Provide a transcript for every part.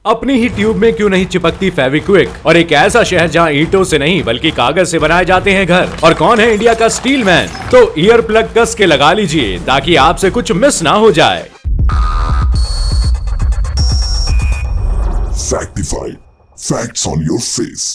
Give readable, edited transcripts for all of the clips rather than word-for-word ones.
अपनी ही ट्यूब में क्यों नहीं चिपकती फेविक्विक, और एक ऐसा शहर जहां ईंटों से नहीं बल्कि कागज से बनाए जाते हैं घर, और कौन है इंडिया का स्टील मैन। तो ईयर प्लग कस के लगा लीजिए ताकि आपसे कुछ मिस ना हो जाए। Factify. Facts on your face.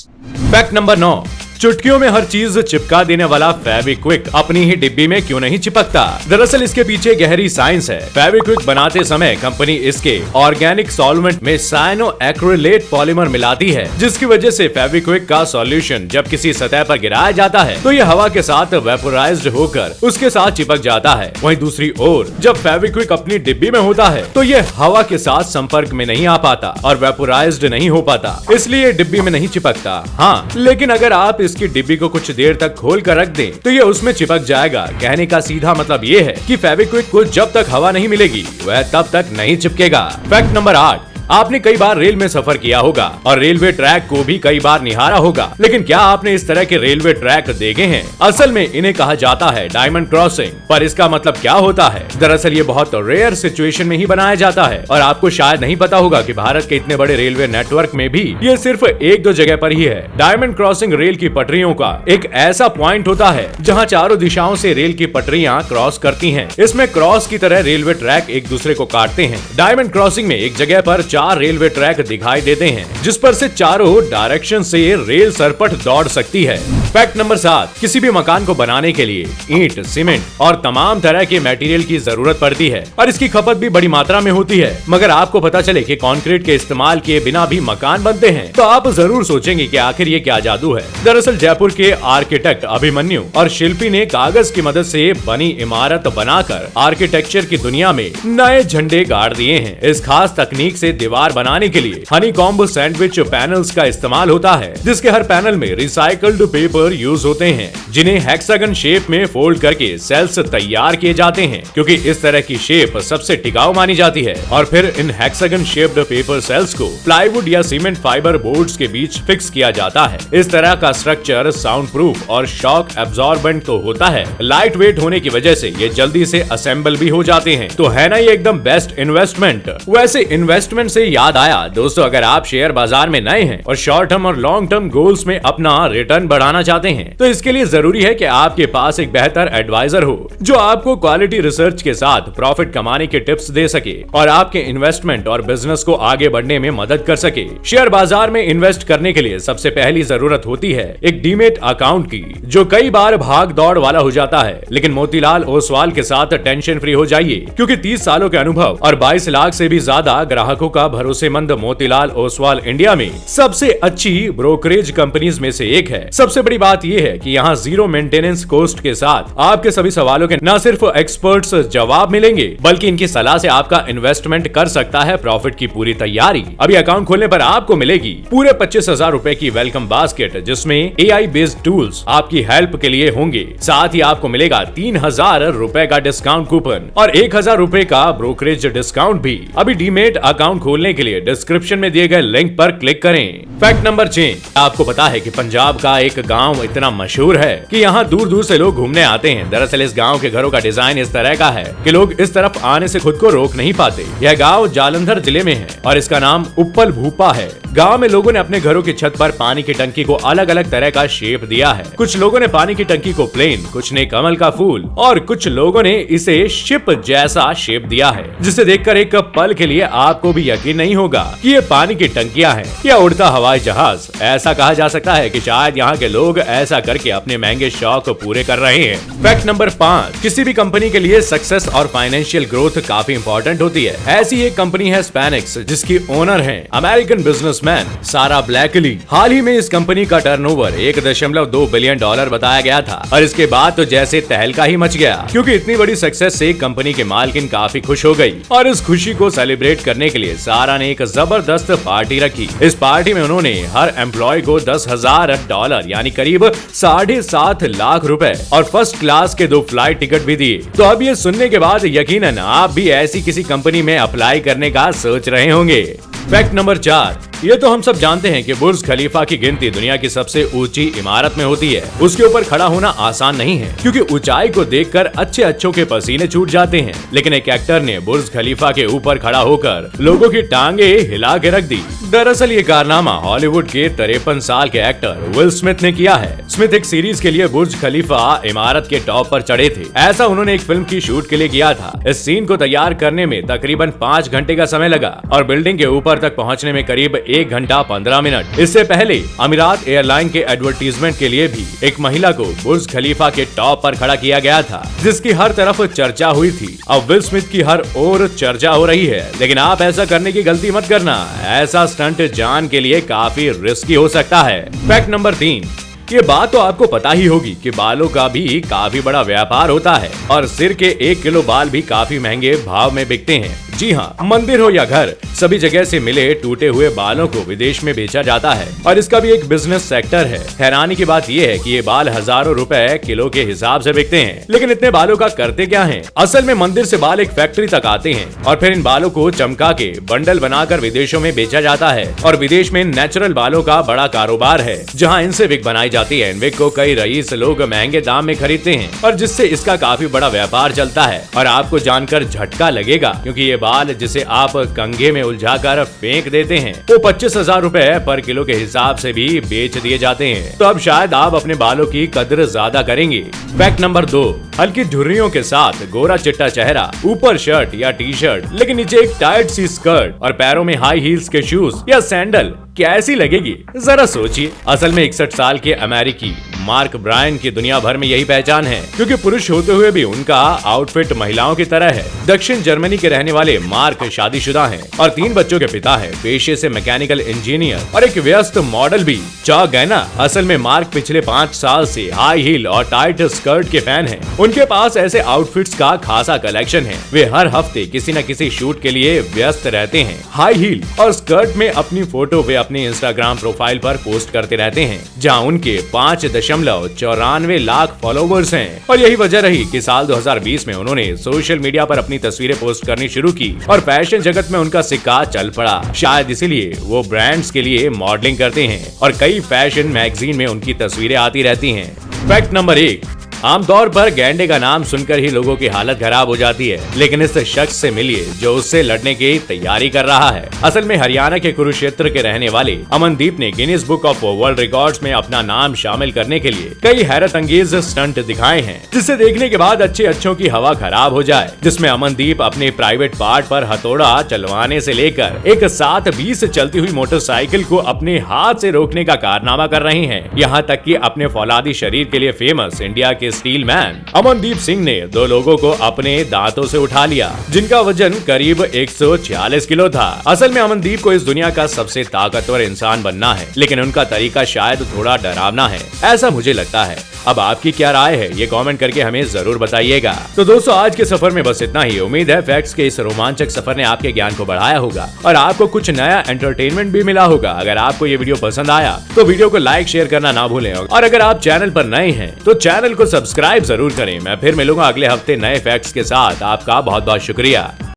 Fact number 9, चुटकियों में हर चीज चिपका देने वाला फेविक्विक अपनी ही डिब्बी में क्यों नहीं चिपकता। दरअसल इसके पीछे गहरी साइंस है। फेविक्विक बनाते समय कंपनी इसके ऑर्गेनिक सॉल्वेंट में साइनो एक्रिलेट पॉलीमर मिलाती है, जिसकी वजह से फेविक्विक का सॉल्यूशन जब किसी सतह पर गिराया जाता है तो यह हवा के साथ वेपोराइज्ड होकर उसके साथ चिपक जाता है। वहीं दूसरी ओर जब फेविक्विक अपनी डिब्बी में होता है तो यह हवा के साथ संपर्क में नहीं आ पाता और वेपोराइज्ड नहीं हो पाता, इसलिए डिब्बी में नहीं चिपकता। हाँ, लेकिन अगर आप इसकी डिब्बी को कुछ देर तक खोल कर रख दें तो ये उसमें चिपक जाएगा। कहने का सीधा मतलब ये है कि फेविक्विक को जब तक हवा नहीं मिलेगी वह तब तक नहीं चिपकेगा। फैक्ट नंबर 8, आपने कई बार रेल में सफर किया होगा और रेलवे ट्रैक को भी कई बार निहारा होगा, लेकिन क्या आपने इस तरह के रेलवे ट्रैक देखे हैं? असल में इन्हें कहा जाता है डायमंड क्रॉसिंग। पर इसका मतलब क्या होता है? दरअसल ये बहुत रेयर सिचुएशन में ही बनाया जाता है और आपको शायद नहीं पता होगा कि भारत के इतने बड़े रेलवे नेटवर्क में भी ये सिर्फ एक दो जगह पर ही है। डायमंड क्रॉसिंग रेल की पटरियों का एक ऐसा पॉइंट होता है जहाँ चारों दिशाओं से रेल की पटरियाँ क्रॉस करती हैं। इसमें क्रॉस की तरह रेलवे ट्रैक एक दूसरे को काटते हैं। डायमंड क्रॉसिंग में एक जगह पर 4 रेलवे ट्रैक दिखाई देते हैं जिस पर से चारों डायरेक्शन से रेल सरपट दौड़ सकती है। फैक्ट नंबर 7, किसी भी मकान को बनाने के लिए ईंट, सीमेंट और तमाम तरह के मटेरियल की जरूरत पड़ती है और इसकी खपत भी बड़ी मात्रा में होती है। मगर आपको पता चले कि कंक्रीट के इस्तेमाल किए बिना भी मकान बनते हैं तो आप जरूर सोचेंगे कि आखिर ये क्या जादू है। दरअसल जयपुर के आर्किटेक्ट अभिमन्यु और शिल्पी ने कागज की मदद से बनी इमारत बनाकर आर्किटेक्चर की दुनिया में नए झंडे गाड़ दिए हैं। इस खास तकनीक से दीवार बनाने के लिए हनीकॉम्ब सैंडविच पैनल्स का इस्तेमाल होता है, जिसके हर पैनल में रिसाइकल्ड पेपर यूज होते हैं, जिन्हें हेक्सागन शेप में फोल्ड करके सेल्स तैयार किए जाते हैं, क्योंकि इस तरह की शेप सबसे टिकाऊ मानी जाती है। और फिर इन हेक्सागन शेप्ड पेपर सेल्स को प्लाईवुड या सीमेंट फाइबर बोर्ड्स के बीच फिक्स किया जाता है। इस तरह का स्ट्रक्चर साउंड प्रूफ और शॉक एब्जॉर्बेंट तो होता है, लाइट वेट होने की वजह से ये जल्दी से असेंबल भी हो जाते हैं। तो है ना ये एकदम बेस्ट इन्वेस्टमेंट। वैसे इन्वेस्टमेंट से याद आया दोस्तों, अगर आप शेयर बाजार में नए हैं और शॉर्ट टर्म और लॉन्ग टर्म गोल्स में अपना रिटर्न बढ़ाना चाहते हैं तो इसके लिए जरूरी है कि आपके पास एक बेहतर एडवाइजर हो जो आपको क्वालिटी रिसर्च के साथ प्रॉफिट कमाने के टिप्स दे सके और आपके इन्वेस्टमेंट और बिजनेस को आगे बढ़ने में मदद कर सके। शेयर बाजार में इन्वेस्ट करने के लिए सबसे पहली जरूरत होती है एक डीमेट अकाउंट की, जो कई बार भाग दौड़ वाला हो जाता है। लेकिन मोतीलाल ओसवाल के साथ टेंशन फ्री हो जाइए, क्योंकि 30 सालों के अनुभव और 22 लाख से भी ज्यादा ग्राहकों का भरोसेमंद मोतीलाल ओसवाल इंडिया में सबसे अच्छी ब्रोकरेज कंपनीज में से एक है। सबसे बड़ी बात यह है कि यहाँ जीरो मेंटेनेंस कॉस्ट के साथ आपके सभी सवालों के न सिर्फ एक्सपर्ट्स जवाब मिलेंगे, बल्कि इनकी सलाह से आपका इन्वेस्टमेंट कर सकता है प्रॉफिट की पूरी तैयारी। अभी अकाउंट खोलने पर आपको मिलेगी पूरे 25,000 रुपए की वेलकम बास्केट, जिसमें AI बेस्ड टूल्स आपकी हेल्प के लिए होंगे। साथ ही आपको मिलेगा 3,000 रुपए का डिस्काउंट कूपन और 1,000 रुपए का ब्रोकरेज डिस्काउंट भी। अभी डीमेट अकाउंट खोलने के लिए डिस्क्रिप्शन में दिए गए लिंक पर क्लिक करें। फैक्ट नंबर 6, आपको पता है कि पंजाब का एक गांव इतना मशहूर है कि यहाँ दूर दूर से लोग घूमने आते हैं। दरअसल इस गांव के घरों का डिजाइन इस तरह का है कि लोग इस तरफ आने से खुद को रोक नहीं पाते। यह गांव जालंधर जिले में है और इसका नाम उप्पल भूपा है। गांव में लोगों ने अपने घरों की छत पर पानी की टंकी को अलग अलग तरह का शेप दिया है। कुछ लोगों ने पानी की टंकी को प्लेन, कुछ ने कमल का फूल और कुछ लोगों ने इसे शिप जैसा शेप दिया है, जिसे देखकर एक पल के लिए आपको भी यकीन नहीं होगा कि ये पानी की टंकियां हैं या उड़ता हवाई जहाज। ऐसा कहा जा सकता है कि शायद यहाँ के लोग ऐसा करके अपने महंगे शौक पूरे कर रहे हैं। फैक्ट नंबर 5, किसी भी कंपनी के लिए सक्सेस और फाइनेंशियल ग्रोथ काफी इंपॉर्टेंट होती है। ऐसी एक कंपनी है स्पैनिक्स, जिसकी ओनर है अमेरिकन बिजनेसमैन सारा ब्लैकली। हाल ही में इस कंपनी का टर्नओवर $1.2 बिलियन बताया गया था और इसके बाद तो जैसे तहलका ही मच गया, क्योंकि इतनी बड़ी सक्सेस से कंपनी के मालकिन काफी खुश हो गई और इस खुशी को सेलिब्रेट करने के लिए सारा ने एक जबरदस्त पार्टी रखी। इस पार्टी में उन्होंने हर एम्प्लॉय को $10,000 यानी करीब 7.5 लाख रुपए और फर्स्ट क्लास के 2 फ्लाइट टिकट भी दिए। तो अब ये सुनने के बाद यकीनन आप भी ऐसी किसी कंपनी में अप्लाई करने का सोच रहे होंगे। फैक्ट नंबर 4, ये तो हम सब जानते हैं कि बुर्ज खलीफा की गिनती दुनिया की सबसे ऊंची इमारत में होती है। उसके ऊपर खड़ा होना आसान नहीं है, क्योंकि ऊंचाई को देखकर अच्छों के पसीने छूट जाते हैं। लेकिन एक एक्टर ने बुर्ज खलीफा के ऊपर खड़ा होकर लोगों की टांगे हिला के रख दी। दरअसल ये कारनामा हॉलीवुड के 53 साल के एक्टर विल स्मिथ ने किया है। स्मिथ एक सीरीज के लिए बुर्ज खलीफा इमारत के टॉप पर चढ़े थे। ऐसा उन्होंने एक फिल्म की शूट के लिए किया था। इस सीन को तैयार करने में तकरीबन 5 घंटे का समय लगा और बिल्डिंग के ऊपर तक पहुंचने में करीब 1 घंटा 15 मिनट। इससे पहले अमीरात एयरलाइन के एडवर्टीजमेंट के लिए भी एक महिला को बुर्ज खलीफा के टॉप पर खड़ा किया गया था, जिसकी हर तरफ चर्चा हुई थी। अब विल स्मिथ की हर ओर चर्चा हो रही है, लेकिन आप ऐसा करने की गलती मत करना। ऐसा स्टंट जान के लिए काफी रिस्की हो सकता है। फैक्ट नंबर 3, ये बात तो आपको पता ही होगी कि बालों का भी काफी बड़ा व्यापार होता है और सिर के 1 किलो बाल भी काफी महंगे भाव में बिकते हैं। जी हाँ, मंदिर हो या घर, सभी जगह से मिले टूटे हुए बालों को विदेश में बेचा जाता है और इसका भी एक बिजनेस सेक्टर है। हैरानी की बात यह है कि ये बाल हजारों रुपए किलो के हिसाब से बिकते हैं। लेकिन इतने बालों का करते क्या हैं? असल में मंदिर से बाल एक फैक्ट्री तक आते हैं और फिर इन बालों को चमका के बंडल बनाकर विदेशों में बेचा जाता है। और विदेश में नेचुरल बालों का बड़ा कारोबार है, जहाँ इनसे विग बनाई जाती है। इन विग को कई रईस लोग महंगे दाम में खरीदते हैं और जिससे इसका काफी बड़ा व्यापार चलता है। और आपको जानकर झटका लगेगा, क्योंकि ये बाल जिसे आप कंघे में उलझाकर फेंक देते हैं, वो 25,000 रुपए पर किलो के हिसाब से भी बेच दिए जाते हैं। तो अब शायद आप अपने बालों की कदर ज्यादा करेंगे। फैक्ट नंबर 2, हल्की झुर्रियों के साथ गोरा चिट्टा चेहरा, ऊपर शर्ट या टी शर्ट लेकिन नीचे एक टाइट सी स्कर्ट और पैरों में हाई हील्स के शूज या सैंडल कैसी लगेगी? जरा सोचिए। असल में 61 साल के अमेरिकी मार्क ब्रायन की दुनिया भर में यही पहचान है, क्योंकि पुरुष होते हुए भी उनका आउटफिट महिलाओं की तरह है। दक्षिण जर्मनी के रहने वाले मार्क शादीशुदा हैं और 3 बच्चों के पिता हैं, पेशे से मैकेनिकल इंजीनियर और एक व्यस्त मॉडल भी। चौंक गए ना? असल में मार्क पिछले 5 साल से हाई हील और टाइट स्कर्ट के फैन हैं। उनके पास ऐसे आउटफिट्स का खासा कलेक्शन है। वे हर हफ्ते किसी न किसी शूट के लिए व्यस्त रहते हैं। हाई हील और स्कर्ट में अपनी फोटो वे अपने इंस्टाग्राम प्रोफाइल पर पोस्ट करते रहते हैं, जहां उनके 5.94 लाख फॉलोवर्स हैं। और यही वजह रही कि साल 2020 में उन्होंने सोशल मीडिया पर अपनी तस्वीरें पोस्ट करनी शुरू की और फैशन जगत में उनका सिक्का चल पड़ा। शायद इसीलिए वो ब्रांड्स के लिए मॉडलिंग करते हैं और कई फैशन मैगजीन में उनकी तस्वीरें आती रहती हैं। फैक्ट नंबर 1, आमतौर पर गैंडे का नाम सुनकर ही लोगों की हालत खराब हो जाती है, लेकिन इस शख्स से मिलिए जो उससे लड़ने की तैयारी कर रहा है। असल में हरियाणा के कुरुक्षेत्र के रहने वाले अमनदीप ने Guinness book of world records में अपना नाम शामिल करने के लिए कई हैरत अंगेज स्टंट दिखाए हैं, जिसे देखने के बाद अच्छों की हवा खराब हो जाए। जिसमें अमनदीप अपने प्राइवेट पार्ट पर हथौड़ा चलवाने से लेकर एक 720 चलती हुई मोटरसाइकिल को अपने हाथ से रोकने का कारनामा कर रहे हैं। यहाँ तक कि अपने फौलादी शरीर के लिए फेमस इंडिया के स्टील मैन अमनदीप सिंह ने 2 लोगों को अपने दांतों से उठा लिया, जिनका वजन करीब 146 किलो था। असल में अमनदीप को इस दुनिया का सबसे ताकतवर इंसान बनना है, लेकिन उनका तरीका शायद थोड़ा डरावना है, ऐसा मुझे लगता है। अब आपकी क्या राय है, ये कमेंट करके हमें जरूर बताइएगा। तो दोस्तों, आज के सफर में बस इतना ही। उम्मीद है फैक्ट्स के इस रोमांचक सफर ने आपके ज्ञान को बढ़ाया होगा और आपको कुछ नया एंटरटेनमेंट भी मिला होगा। अगर आपको ये वीडियो पसंद आया तो वीडियो को लाइक शेयर करना ना भूलें और अगर आप चैनल पर नए हैं तो चैनल को सब्सक्राइब जरूर करें। मैं फिर मिलूंगा अगले हफ्ते नए फैक्ट्स के साथ। आपका बहुत बहुत शुक्रिया।